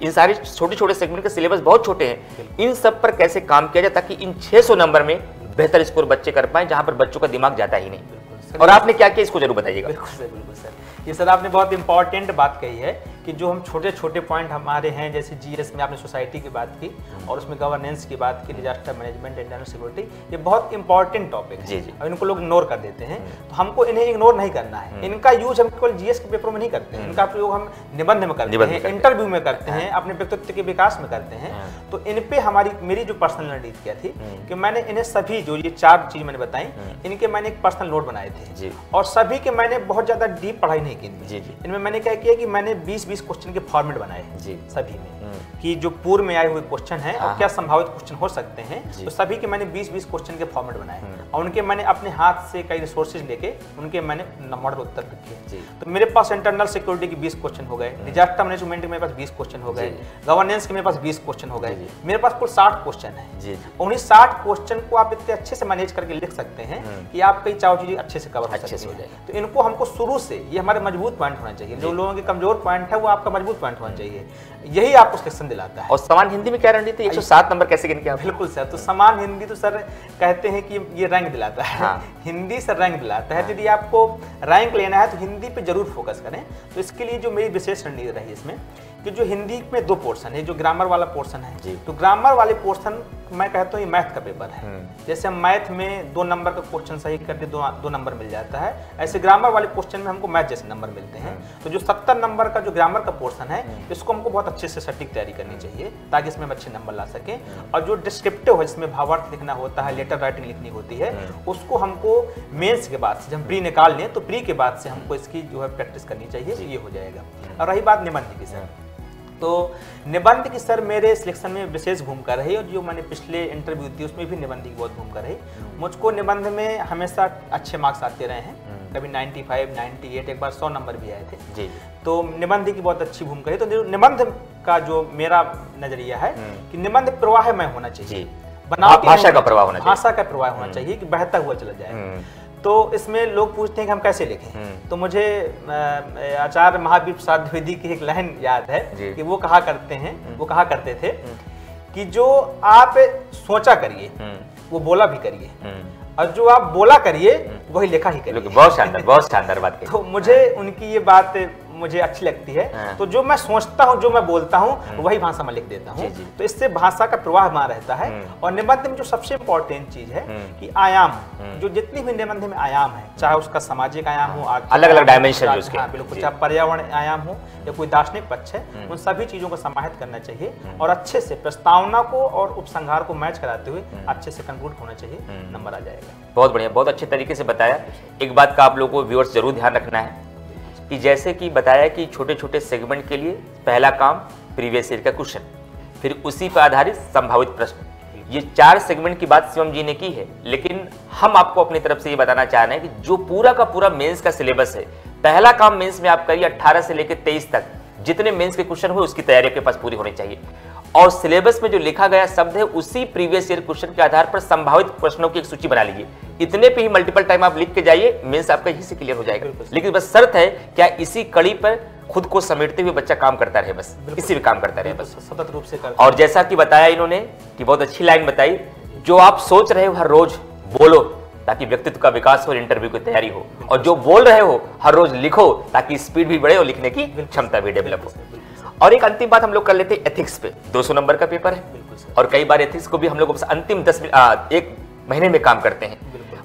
इन सारे छोटे छोटे सेगमेंट के सिलेबस बहुत छोटे हैं, इन सब पर कैसे काम किया जाए ताकि इन 600 नंबर में बेहतर स्कोर बच्चे कर पाए, जहां पर बच्चों का दिमाग जाता ही नहीं। और आपने क्या किया इसको जरूर बताइएगा। बिल्कुल सर, ये सर आपने बहुत इंपॉर्टेंट बात कही है कि जो हम छोटे छोटे पॉइंट हमारे हैं, जैसे जीएस में आपने सोसाइटी की बात की और उसमें गवर्नेंस की बात की, डिजास्टर मैनेजमेंट, इंटरनल सिक्योरिटी, ये बहुत इंपॉर्टेंट टॉपिक है और इनको लोग इग्नोर कर देते हैं। तो हमको इन्हें इग्नोर नहीं करना है, इनका यूज हम केवल जीएस के पेपरों में नहीं करते हैं, इनका प्रयोग हम निबंध में करते हैं, इंटरव्यू में करते हैं, अपने व्यक्तित्व के विकास में करते हैं। तो इन पे मेरी जो पर्सनल रणनीति क्या थी कि मैंने इन्हें सभी जो ये 4 चीज मैंने बताई, इनके मैंने एक पर्सनल नोट बनाए थे और सभी के मैंने बहुत ज्यादा डीप पढ़ाई नहीं की इनमें। मैंने क्या किया कि मैंने 20-20 क्वेश्चन के फॉर्मेट बनाए सभी में, कि जो पूर्व में आए हुए क्वेश्चन हैं और क्या संभावित क्वेश्चन हो सकते हैं, तो सभी के मैंने 20-20 क्वेश्चन के फॉर्मेट बनाए और उनके मैंने अपने हाथ से कई रिसोर्सेज लेके उनके मैंने मॉडल उत्तर लिखे। तो मेरे पास इंटरनल सिक्योरिटी के 20 क्वेश्चन हो गए, डिजास्टर मैनेजमेंट के मेरे पास 20 क्वेश्चन हो गए, गवर्नेंस के मेरे पास 20 क्वेश्चन हो गए, मेरे पास कुल 60 क्वेश्चन है। उन्हीं 60 क्वेश्चन को आप इतने अच्छे से मैनेज करके लिख सकते हैं कि आप कई 4 चीजें अच्छे से कवर हो सकती है। तो इनको हमको शुरू से, ये हमारे मजबूत पॉइंट होना चाहिए, जो लोगों के कमजोर पॉइंट है वो आपका मजबूत पॉइंट होना चाहिए, यही आपको सिलेक्शन दिलाता है। और समान हिंदी में क्या रणनीति, 107 नंबर कैसे गिन के आप? बिल्कुल सर, तो समान हिंदी तो सर कहते हैं कि ये रैंक दिलाता है। हिंदी सर रैंक दिलाता है। यदि आपको रैंक लेना है तो हिंदी पे जरूर फोकस करें। तो इसके लिए जो मेरी विशेष रणनीति रही इसमें कि जो हिंदी में 2 पोर्शन है, जो ग्रामर वाला पोर्शन है, तो ग्रामर वाले पोर्शन मैं कहता हूँ ये मैथ का पेपर है। जैसे हम मैथ में 2 नंबर का क्वेश्चन सही करते 2 नंबर मिल जाता है, ऐसे ग्रामर वाले क्वेश्चन में हमको मैथ जैसे नंबर मिलते हैं। तो जो 70 नंबर का जो ग्रामर का पोर्शन है, इसको हमको बहुत अच्छे से सटीक तैयारी करनी चाहिए ताकि इसमें हम अच्छे नंबर ला सकें। और जो डिस्क्रिप्टिव है, जिसमें भावार्थ लिखना होता है, लेटर राइटिंग लिखनी होती है, उसको हमको मेंस के बाद से, जब प्री निकाल लें तो प्री के बाद से हमको इसकी जो है प्रैक्टिस करनी चाहिए, ये हो जाएगा। और रही बात निबंध की सर, तो निबंध की सर मेरे सिलेक्शन में विशेष भूमिका रही और जो मैंने पिछले इंटरव्यू दी उसमें भी निबंध की बहुत भूमिका रही। मुझको निबंध में हमेशा अच्छे मार्क्स आते रहे हैं, कभी 95, 98, एक बार 100 नंबर भी आए थे जी। तो निबंध की बहुत अच्छी भूमिका है। तो निबंध का जो मेरा नजरिया है कि निबंध प्रवाहमय होना चाहिए, भाषा का प्रवाह होना चाहिए, भाषा का प्रवाह होना चाहिए कि बहता हुआ चला जाए। तो इसमें लोग पूछते हैं कि हम कैसे लिखें, तो मुझे आचार्य महावीर प्रसाद द्विवेदी की एक लाइन याद है कि वो कहा करते थे कि जो आप सोचा करिए वो बोला भी करिए, और जो आप बोला करिए वही लिखा ही करिए। बहुत शानदार बात कही। तो मुझे उनकी ये बात मुझे अच्छी लगती है। तो जो मैं सोचता हूँ, जो मैं बोलता हूँ, वही भाषा में लिख देता हूँ। तो इससे भाषा का प्रवाह वहां रहता है। और निबंध में जो सबसे इंपॉर्टेंट चीज है कि आयाम, जो जितनी भी निबंध में आयाम है, चाहे उसका सामाजिक आयाम हो, अलग अलग डायमेंशन है उसके, बिल्कुल, चाहे पर्यावरण आयाम हो या कोई दार्शनिक पक्ष है, उन सभी चीजों को समाहित करना चाहिए और अच्छे से प्रस्तावना को और उपसंहार को मैच कराते हुए अच्छे से कंक्लूड होना चाहिए, नंबर आ जाएगा। बहुत बढ़िया, बहुत अच्छे तरीके से बताया। एक बात का आप लोगों को व्यूअर्स जरूर ध्यान रखना है कि जैसे कि बताया कि छोटे छोटे सेगमेंट के लिए पहला काम प्रीवियस ईयर का क्वेश्चन, फिर उसी पर आधारित संभावित प्रश्न, ये 4 सेगमेंट की बात शिवम जी ने की है। लेकिन हम आपको अपनी तरफ से ये बताना चाह रहे हैं कि जो पूरा का पूरा मेंस का सिलेबस है, पहला काम मेंस में आप करिए 18 से लेकर 23 तक जितने मेंस के क्वेश्चन हुए उसकी तैयारी आपके पास पूरी होनी चाहिए। और सिलेबस में जो लिखा गया शब्द है उसी प्रीवियस ईयर क्वेश्चन के आधार पर संभावित प्रश्नों की एक सूची बना लीजिए। इतने पे ही मल्टीपल टाइम आप लिख के जाइए, मेंस आपका यहीं से क्लियर हो जाएगा। लेकिन बस शर्त है क्या इसी कड़ी पर खुद को समेटते हुए बच्चा काम करता रहे, बस इसी भी काम करता रहे, बस सतत रूप से करता। और जैसा कि बताया इन्होंने कि बहुत अच्छी लाइन बताई, जो आप सोच रहे हो हर रोज बोलो ताकि व्यक्तित्व का विकास हो, इंटरव्यू की तैयारी हो, और जो बोल रहे हो हर रोज लिखो ताकि स्पीड भी बढ़े और लिखने की क्षमता भी डेवलप हो। और एक अंतिम बात हम लोग कर लेते हैं एथिक्स पे। 200 नंबर का पेपर है और कई बार एथिक्स को भी हम लोग अंतिम 1 महीने में काम करते हैं।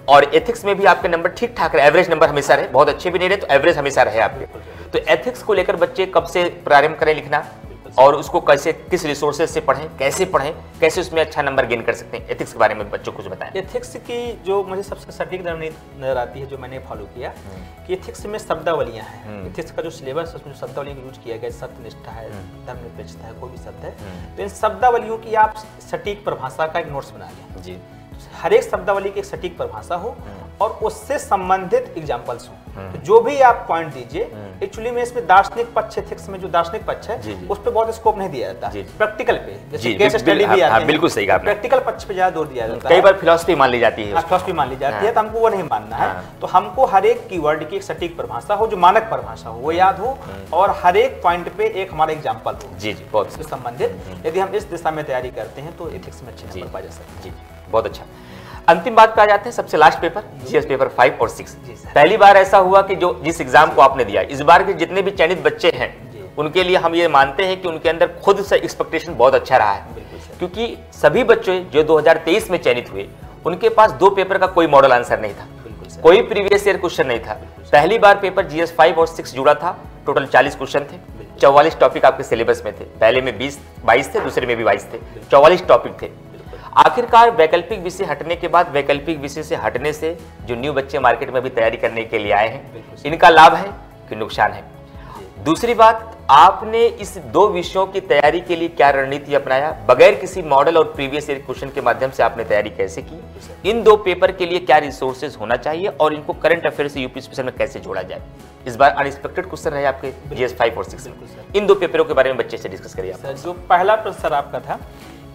और एथिक्स में भी आपके नंबर ठीक ठाक रहे, एवरेज नंबर हमेशा रहे, बहुत अच्छे भी नहीं रहे तो एवरेज हमेशा रहे आपके। तो एथिक्स को लेकर बच्चे कब से प्रारंभ करें लिखना? और उसको कैसे, किस रिसोर्सेज से पढ़ें, कैसे उसमें अच्छा नंबर गेन कर सकते हैं। एथिक्स के बारे में बच्चों को कुछ बताएं। एथिक्स की जो मुझे सबसे सटीक नजर आती है, जो मैंने फॉलो किया, कि एथिक्स में शब्दावलियां हैं। एथिक्स का जो सिलेबस है उसमें शब्दावलियों का यूज किया गया, सत्यनिष्ठा है, धर्मनिरपेक्षता है, कोई भी शब्द है, तो इन शब्दावलियों की आप सटीक परिभाषा का एक नोट्स बना लें जी। हर एक शब्दावली की एक सटीक परिभाषा हो और उससे संबंधित एग्जांपल्स हो। तो जो भी आप पॉइंट दीजिए, एक्चुअली में इसमें दार्शनिक पक्ष, एथिक्स में जो दार्शनिक पक्ष है उस पर बहुत स्कोप नहीं दिया जाता, प्रैक्टिकल पे, जैसे केस स्टडी भी आते हैं, बिल्कुल सही कहा, प्रैक्टिकल पक्ष पे ज्यादा जोर दिया जाता है। कई बार फिलॉसफी मान ली जाती है, फिलॉसफी मान ली जाती है, तो हमको वो नहीं मानना है। तो हमको हर एक कीवर्ड की एक सटीक परिभाषा हो, जो मानक परिभाषा हो वो याद हो, और हर एक पॉइंट पे एक हमारा एग्जाम्पल हो जी जी, बहुत इससे संबंधित। यदि हम इस दिशा में तैयारी करते हैं तो एथिक्स में अच्छे नंबर पा जा सकते हैं। जी, बहुत अच्छा। अंतिम बात पे आ जाते हैं, सबसे लास्ट पेपर, जीएस पेपर 5 और 6। पहली बार ऐसा हुआ कि जो जिस एग्जाम को आपने दिया, इस बार के जितने भी चयनित बच्चे हैं उनके लिए हम ये मानते हैं कि उनके अंदर खुद से एक्सपेक्टेशन बहुत अच्छा रहा है, क्योंकि सभी बच्चे जो 2023 में चयनित हुए उनके पास 2 पेपर का कोई मॉडल आंसर नहीं था, कोई प्रीवियस ईयर क्वेश्चन नहीं था। पहली बार पेपर जीएस 5 और 6 जुड़ा था, टोटल 40 क्वेश्चन थे, 44 टॉपिक आपके सिलेबस में थे। पहले में 22 थे, दूसरे में भी 22 थे, 44 टॉपिक थे। आखिरकार वैकल्पिक विषय हटने के बाद, वैकल्पिक विषय से हटने से जो न्यू बच्चे मार्केट में भी तैयारी करने के लिए आए हैं, इनका लाभ है कि नुकसान है। दूसरी बात, आपने इस 2 विषयों की तैयारी के लिए क्या रणनीति अपनाया, बगैर किसी मॉडल और प्रीवियस ईयर क्वेश्चन के माध्यम से आपने तैयारी कैसे की, इन 2 पेपर के लिए क्या रिसोर्सेज होना चाहिए और इनको करंट अफेयर से यूपी स्पेशल में कैसे जोड़ा जाए। इस बार अनएक्सपेक्टेड क्वेश्चन रहे आपके जीएस 5 और 6 में। इन 2 पेपरों के बारे में बच्चे से डिस्कस करिए। सर, जो पहला प्रश्न सर आपका था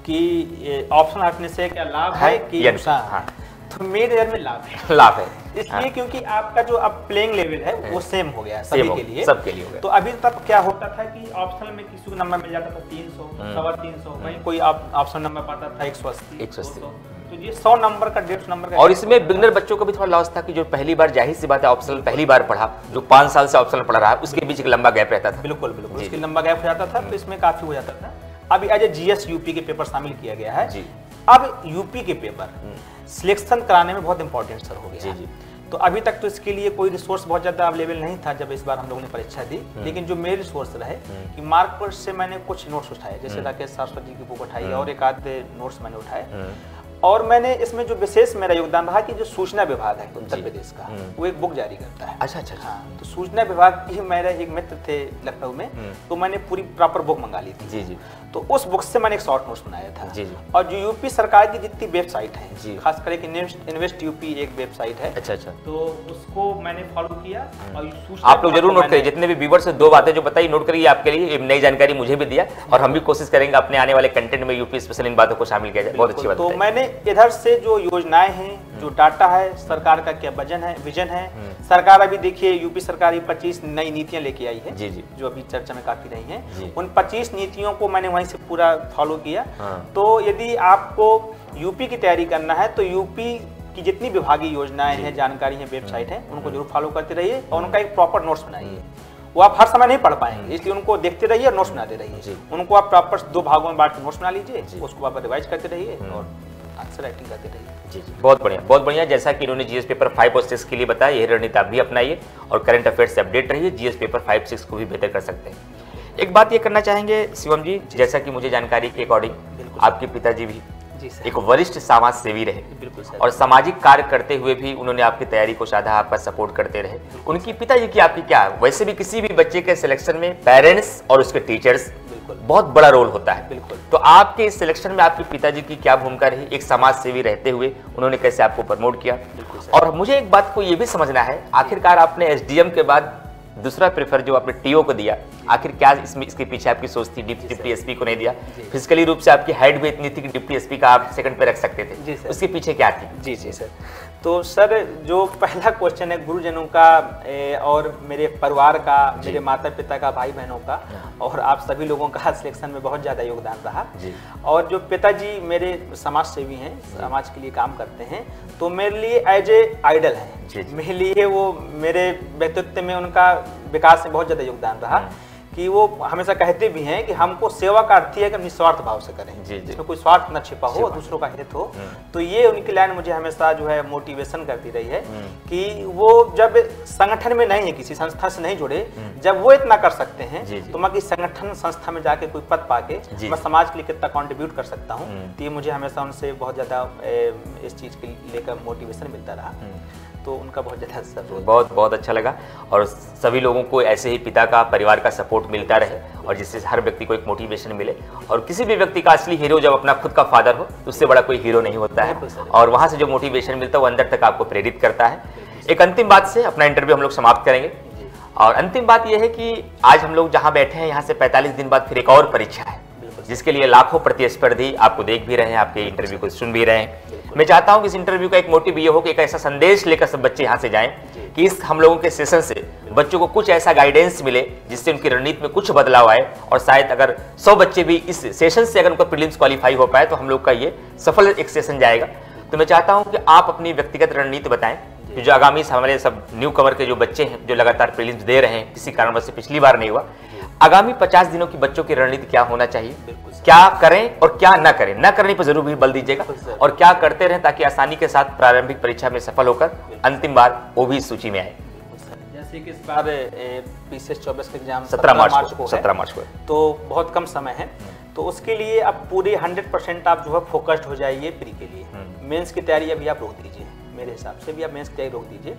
कि ऑप्शन हटने से क्या लाभ है कि नुकसान, हाँ, तो मेरे नजर में लाभ है। लाभ है इसलिए हाँ। क्योंकि आपका जो अब प्लेइंग लेवल है वो सेम हो गया सभी के लिए, सबके लिए हो गया। तो अभी तक क्या होता था कि ऑप्शनल में किसी को नंबर मिल जाता था 300, 350, वहीं कोई ऑप्शन नंबर पाता था 180, तो ये 100 नंबर का 150 नंबर का। और इसमें बिगनर बच्चों को भी थोड़ा लॉस था कि जो पहली बार, जाहिर सी बात है, ऑप्शनल पहली बार पढ़ा, जो 5 साल से ऑप्शनल पढ़ रहा है, उसके बीच एक लंबा गैप रहता था। बिल्कुल उसकी लंबा गैप हो जाता था, तो इसमें काफी हो जाता था। अभी एज ए जीएस यूपी के पेपर शामिल किया गया है जी। अब यूपी के पेपर सिलेक्शन कराने में बहुत इंपॉर्टेंट सर हो गया जी। तो अभी तक तो इसके लिए कोई रिसोर्स बहुत ज्यादा अवेलेबल नहीं था जब इस बार हम लोगों ने परीक्षा दी, लेकिन जो मेरे रिसोर्स रहे कि मार्कवर्ड से मैंने कुछ नोट्स उठाए, जैसे राकेश सरस्वती की बुक उठाई और एक आध नोट्स मैंने उठाए, और मैंने इसमें जो विशेष मेरा योगदान रहा कि जो सूचना विभाग है उत्तर प्रदेश का, वो एक बुक जारी करता है। अच्छा। हाँ, तो सूचना विभाग की मेरे एक मित्र थे लखनऊ में, तो मैंने पूरी प्रॉपर बुक मंगा ली थी जी। तो उस बुक से मैंने एक शॉर्ट नोट्स बनाया था जी। और जो यूपी सरकार की जितनी वेबसाइट है, खास करके इन्वेस्ट यूपी एक वेबसाइट है, अच्छा, तो उसको मैंने फॉलो किया। और आप लोग जरूर नोट करिए, जितने भी व्यूअर्स से 2 बातें जो बताई नोट करिए, आपके लिए नई जानकारी मुझे भी दिया, और हम भी कोशिश करेंगे अपने आने वाले कंटेंट में यूपी स्पेशल इन बातों को शामिल किया जाए। बहुत अच्छी बात। तो मैंने इधर से जो योजनाएं हैं, जो डाटा है, सरकार का क्या विजन है, सरकार अभी देखिए यूपी सरकार 25 नई नीतियां लेके आई है जी, जो अभी चर्चा में काफी रही हैं, उन 25 नीतियों को मैंने वहीं से पूरा फॉलो किया। तो यदि आपको यूपी की तैयारी करना है तो यूपी की जितनी विभागीय योजनाएं हैं, जानकारी है, वेबसाइट है, उनको जरूर फॉलो करते रहिए और उनका एक प्रॉपर नोट्स बनाइए। वो आप हर समय नहीं पढ़ पाएंगे, इसलिए उनको देखते रहिए और नोट्स बनाते रहिए। उनको आप प्रॉपर 2 भागों में बांट के नोट्स बना लीजिए, उसको आप रिवाइज करते रहिए और आंसर राइटिंग करते रहिए। जी, बहुत बढ़िया। जैसा कि इन्होंने जीएस पेपर 5 और 6 के लिए बताया, यही रणनीति आप भी अपनाइए और करंट अफेयर से अपडेट रहिए, जीएस पेपर 5, 6 को भी बेहतर कर सकते हैं। एक बात ये करना चाहेंगे शिवम जी, जैसा कि मुझे जानकारी के अकॉर्डिंग आपके पिताजी भी एक वरिष्ठ समाज सेवी रहे और सामाजिक कार्य करते हुए भी उन्होंने आपकी तैयारी को साधा आपका सपोर्ट करते रहे। उनकी पिताजी की आपकी क्या, वैसे भी किसी भी बच्चे के सिलेक्शन में पेरेंट्स और उसके टीचर्स बहुत बड़ा रोल होता है, तो आपके इस सिलेक्शन में आपके पिताजी की क्या भूमिका रही, एक समाज सेवी रहते हुए उन्होंने कैसे आपको प्रमोट किया? और मुझे एक बात को ये भी समझना है, आखिरकार आपने एसडीएम के बाद दूसरा प्रेफर जो आपने टीओ को दिया, आखिर क्या इसके पीछे आपकी सोच थी? डिप्टी एसपी को नहीं दिया, फिजिकली रूप से आपकी हाइट भी इतनी थी कि डिप्टी एसपी का आप सेकंड पे रख सकते थे, उसके पीछे क्या थी? जी सर, तो सर जो पहला क्वेश्चन है गुरुजनों का और मेरे परिवार का, मेरे माता पिता का, भाई बहनों का और आप सभी लोगों का सिलेक्शन में बहुत ज़्यादा योगदान रहा। और जो पिताजी मेरे समाज सेवी हैं, समाज के लिए काम करते हैं, तो मेरे लिए एज ए आइडल है, मेरे लिए वो मेरे व्यक्तित्व में उनका विकास में बहुत ज़्यादा योगदान रहा कि वो हमेशा कहते भी हैं कि हमको सेवा का अर्थ ही है कि हम निस्वार्थ भाव से करें, जिसमें कोई स्वार्थ न छिपा हो, दूसरों का हित हो। तो ये उनकी लाइन मुझे हमेशा जो है मोटिवेशन करती रही है कि वो जब संगठन में नहीं है, किसी संस्था से नहीं जुड़े, जब वो इतना कर सकते हैं तो मैं किसी संगठन संस्था में जाके कोई पद पाके मैं समाज के लिए कितना कंट्रीब्यूट कर सकता हूँ। तो ये मुझे हमेशा उनसे बहुत ज़्यादा इस चीज़ के लेकर मोटिवेशन मिलता रहा। तो उनका बहुत ज़्यादा सपोर्ट, बहुत अच्छा लगा। और सभी लोगों को ऐसे ही पिता का, परिवार का सपोर्ट मिलता रहे और जिससे हर व्यक्ति को एक मोटिवेशन मिले। और किसी भी व्यक्ति का असली हीरो जब अपना खुद का फादर हो तो उससे बड़ा कोई हीरो नहीं होता है, और वहाँ से जो मोटिवेशन मिलता है वो अंदर तक आपको प्रेरित करता है। एक अंतिम बात से अपना इंटरव्यू हम लोग समाप्त करेंगे, और अंतिम बात यह है कि आज हम लोग जहाँ बैठे हैं यहाँ से 45 दिन बाद फिर एक और परीक्षा है, जिसके लिए लाखों प्रतिस्पर्धी आपको देख भी रहे हैं, आपके इंटरव्यू को सुन भी रहे हैं। मैं चाहता हूं कि इस इंटरव्यू का एक मोटिव ये हो कि एक ऐसा संदेश लेकर सब बच्चे यहां से जाएं कि इस हम लोगों के सेशन से बच्चों को कुछ ऐसा गाइडेंस मिले जिससे उनकी रणनीति में कुछ बदलाव आए, और शायद अगर 100 बच्चे भी इस सेशन से अगर उनको प्रीलिम्स क्वालिफाई हो पाए तो हम लोग का ये सफल एक सेशन जाएगा। तो मैं चाहता हूं कि आप अपनी व्यक्तिगत रणनीति बताएं कि जो आगामी हमारे सब न्यू कमर के जो बच्चे हैं जो लगातार प्रीलिम्स दे रहे हैं, किसी कारणवश से पिछली बार नहीं हुआ, आगामी 50 दिनों की बच्चों की रणनीति क्या होना चाहिए, क्या करें और क्या ना करें, ना करने पर जरूर भी बल दीजिएगा, और क्या करते रहें ताकि आसानी के साथ प्रारंभिक परीक्षा में सफल होकर अंतिम बार वो भी सूची में आए। जैसे कि इस बार PCS 24 का एग्जाम 17 मार्च को है, तो बहुत कम समय है। तो उसके लिए अब पूरे 100% आप जो है फोकस्ड हो जाइए प्री के लिए। मेंस की तैयारी अभी आप रोक दीजिए, मेरे हिसाब से भी आप मेंस की तैयारी रोक दीजिए।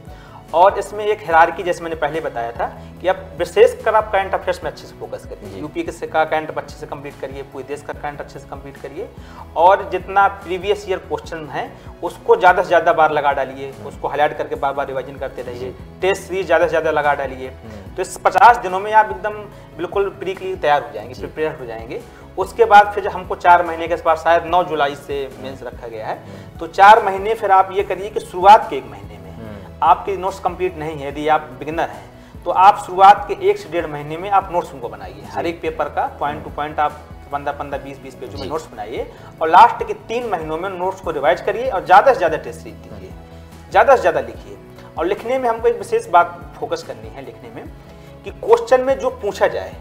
और इसमें एक हिरार्की, जैसे मैंने पहले बताया था कि आप विशेषकर आप करंट अफेयर्स में अच्छे से फोकस करिए। यूपी का करंट अच्छे से कंप्लीट करिए, पूरे देश का करंट अच्छे से कंप्लीट करिए, और जितना प्रीवियस ईयर क्वेश्चन है उसको ज़्यादा से ज़्यादा बार लगा डालिए, उसको हाईलाइट करके बार बार रिवाइजन करते रहिए, टेस्ट सीरीज ज़्यादा से ज़्यादा लगा डालिए। तो इस 50 दिनों में आप एकदम बिल्कुल प्री के लिए तैयार हो जाएंगे, प्रिपेयर हो जाएंगे। उसके बाद फिर हमको 4 महीने के बाद, शायद 9 जुलाई से मेंस रखा गया है, तो 4 महीने फिर आप ये करिए कि शुरुआत के 1 महीने आपके नोट्स कंप्लीट नहीं है, यदि आप बिगिनर हैं तो आप शुरुआत के 1 से 1.5 महीने में आप नोट्स उनको बनाइए। हर एक पेपर का पॉइंट टू पॉइंट आप 15-15, 20-20 पेजों में नोट्स बनाइए, और लास्ट के 3 महीनों में नोट्स को रिवाइज करिए और ज़्यादा से ज़्यादा टेस्ट सीरीज दीजिए, ज़्यादा से ज़्यादा लिखिए। और लिखने में हमको एक विशेष बात फोकस करनी है लिखने में कि क्वेश्चन में जो पूछा जाए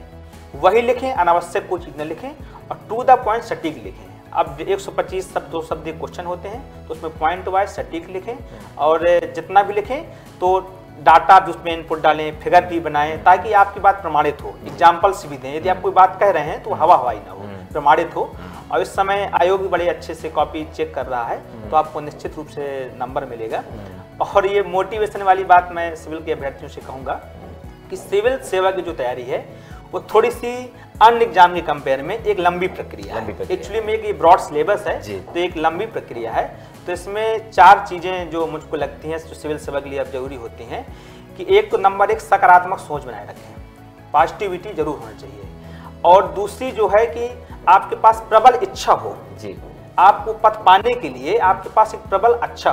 वही लिखें, अनावश्यक कोई चीज़ न लिखें, और टू द पॉइंट सटीक लिखें। अब 125 शब्द 2 शब्द क्वेश्चन होते हैं तो उसमें पॉइंट वाइज सटीक लिखें, और जितना भी लिखें तो डाटा भी उसमें इनपुट डालें, फिगर भी बनाएं, ताकि आपकी बात प्रमाणित हो, एग्जाम्पल्स भी दें। यदि आप कोई बात कह रहे हैं तो हवा हवाई ना हो, प्रमाणित हो। और इस समय आयोग भी बड़े अच्छे से कॉपी चेक कर रहा है, तो आपको निश्चित रूप से नंबर मिलेगा। और ये मोटिवेशन वाली बात मैं सिविल के अभ्यर्थियों से कहूँगा कि सिविल सेवा की जो तैयारी है वो थोड़ी सी अन्य एग्जाम के कंपेयर में एक लंबी प्रक्रिया है। एक्चुअली में एक ब्रॉड सिलेबस है, तो एक लंबी प्रक्रिया है। तो इसमें 4 चीज़ें जो मुझको लगती हैं जो सिविल सेवा के लिए अब जरूरी होती हैं कि एक तो नंबर 1 सकारात्मक सोच बनाए रखें, पॉजिटिविटी जरूर होनी चाहिए। और दूसरी जो है कि आपके पास प्रबल इच्छा हो, आपको पद पाने के लिए आपके पास एक प्रबल इच्छा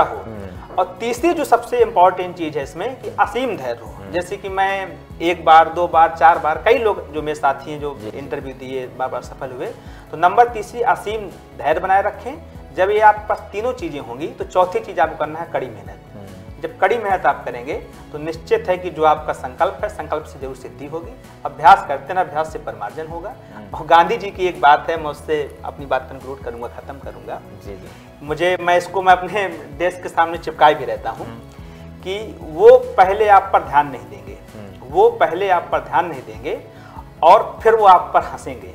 हो। और तीसरी जो सबसे इम्पोर्टेंट चीज़ है इसमें कि असीम धैर्य हो। जैसे कि मैं 1 बार 2 बार 4 बार, कई लोग जो मेरे साथी हैं जो इंटरव्यू दिए बार सफल हुए, तो नंबर तीसरी असीम धैर्य बनाए रखें। जब ये आपके पास तीनों चीज़ें होंगी तो चौथी चीज़ आपको करना है कड़ी मेहनत। जब कड़ी मेहनत आप करेंगे तो निश्चित है कि जो आपका संकल्प है, संकल्प से जरूर सिद्धि होगी। अभ्यास करते ना, अभ्यास से परमार्जन होगा। और गांधी जी की एक बात है, मैं उससे अपनी बात कंक्लूड करूंगा, खत्म करूंगा। मैं इसको अपने डेस्क के सामने चिपकाए भी रहता हूँ कि वो पहले आप पर ध्यान नहीं देंगे, और फिर वो आप पर हंसेंगे,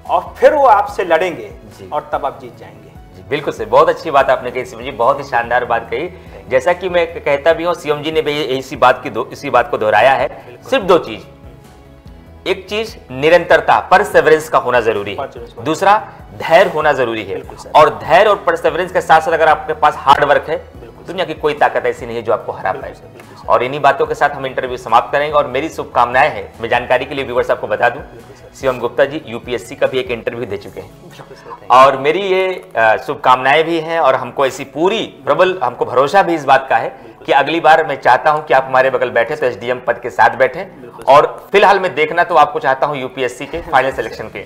और फिर वो आपसे लड़ेंगे, और तब आप जीत जाएंगे। बिल्कुल सही, बहुत अच्छी बात आपने कही सीएम जी, बहुत ही शानदार बात कही। जैसा कि मैं कहता भी हूँ, सीएम जी ने भी इसी बात को दोहराया है। सिर्फ 2 चीज, एक चीज निरंतरता, परसेवरेंस का होना जरूरी है, दूसरा धैर्य होना जरूरी है। और धैर्य और परसेवरेंस के साथ साथ अगर आपके पास हार्ड वर्क है, दुनिया की कोई ताकत ऐसी नहीं है जो आपको हरा पाए। और इन्हीं बातों के साथ हम इंटरव्यू समाप्त करेंगे। और मेरी शुभकामनाएं हैं, मैं जानकारी के लिए व्यूअर्स आपको बता दूं, शिवम गुप्ता जी यूपीएससी का भी एक इंटरव्यू दे चुके हैं, और मेरी ये शुभकामनाएं भी हैं, और हमको ऐसी पूरी प्रबल हमको भरोसा भी इस बात का है कि अगली बार मैं चाहता हूं कि आप हमारे बगल बैठे तो एसडीएम पद के साथ बैठे। और फिलहाल मैं देखना तो आपको चाहता हूं यूपीएससी के फाइनल सिलेक्शन के।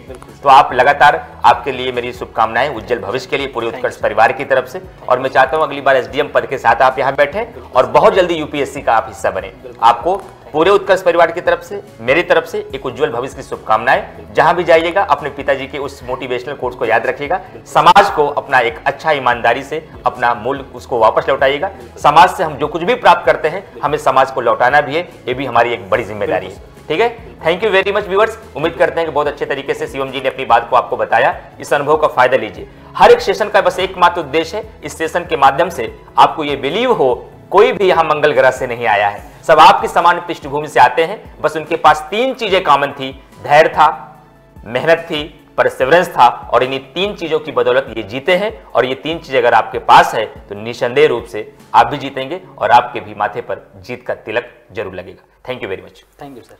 तो आप लगातार, आपके लिए मेरी शुभकामनाएं उज्जवल भविष्य के लिए पूरे उत्कर्ष परिवार की तरफ से। और मैं चाहता हूं अगली बार एसडीएम पद के साथ आप यहां बैठे और बहुत जल्दी यूपीएससी का आप हिस्सा बने। आपको पूरे उत्कर्ष परिवार की तरफ से, मेरी तरफ से एक उज्जवल भविष्य की शुभकामनाएं। जहां भी जाइएगा अपने पिताजी के उस मोटिवेशनल कोट्स को याद रखिएगा। समाज को अपना एक अच्छा ईमानदारी से अपना मूल्य उसको वापस लौटाइएगा। समाज से हम जो कुछ भी प्राप्त करते हैं हमें समाज को लौटाना भी है, ये भी हमारी एक बड़ी जिम्मेदारी है। ठीक है, thank you very much viewers. उम्मीद करते हैं कि बहुत अच्छे तरीके से शिवम जी ने अपनी बात को आपको बताया। इस अनुभव का फायदा लीजिए। हर एक सेशन का बस एकमात्र उद्देश्य है, इस सेशन के माध्यम से आपको ये बिलीव हो कोई भी यहां मंगल ग्रह से नहीं आया है, सब आपकी समान पृष्ठभूमि से आते हैं। बस उनके पास 3 चीजें कॉमन थी, धैर्य था, मेहनत थी, परसेवरेंस था, और इन्हीं 3 चीजों की बदौलत ये जीते हैं। और ये 3 चीजें अगर आपके पास है तो निसंदेह रूप से आप भी जीतेंगे और आपके भी माथे पर जीत का तिलक जरूर लगेगा। Thank you very much. Thank you sir.